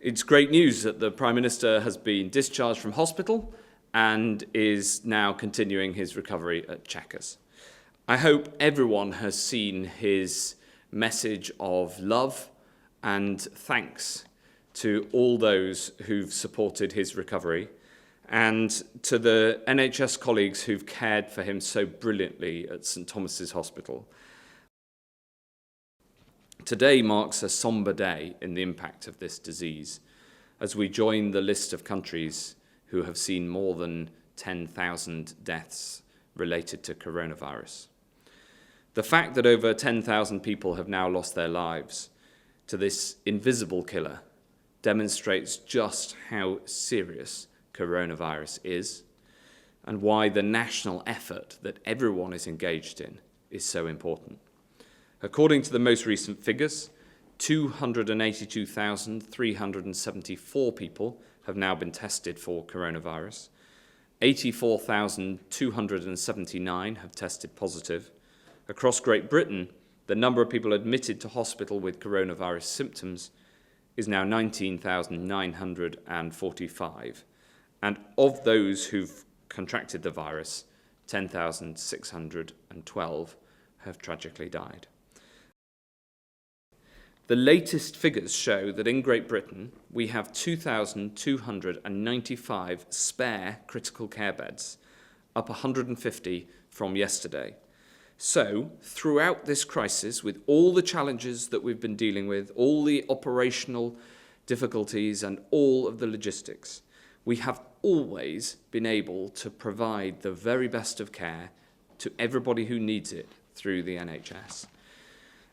It's great news that the Prime Minister has been discharged from hospital and is now continuing his recovery at Chequers. I hope everyone has seen his message of love and thanks to all those who've supported his recovery and to the NHS colleagues who've cared for him so brilliantly at St Thomas's Hospital. Today marks a sombre day in the impact of this disease as we join the list of countries who have seen more than 10,000 deaths related to coronavirus. The fact that over 10,000 people have now lost their lives to this invisible killer demonstrates just how serious coronavirus is and why the national effort that everyone is engaged in is so important. According to the most recent figures, 282,374 people have now been tested for coronavirus. 84,279 have tested positive. Across Great Britain, the number of people admitted to hospital with coronavirus symptoms is now 19,945. And of those who've contracted the virus, 10,612 have tragically died. The latest figures show that in Great Britain, we have 2,295 spare critical care beds, up 150 from yesterday. So, throughout this crisis, with all the challenges that we've been dealing with, all the operational difficulties and all of the logistics, we have always been able to provide the very best of care to everybody who needs it through the NHS.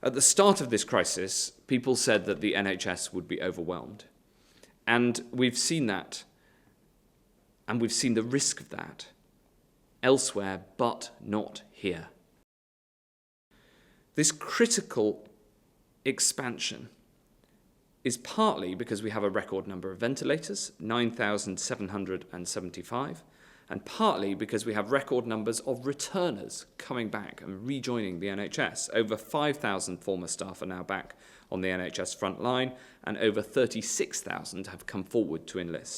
At the start of this crisis, people said that the NHS would be overwhelmed. And we've seen that, and we've seen the risk of that elsewhere, but not here. This critical expansion is partly because we have a record number of ventilators, 9,775, and partly because we have record numbers of returners coming back and rejoining the NHS. Over 5,000 former staff are now back on the NHS front line, and over 36,000 have come forward to enlist.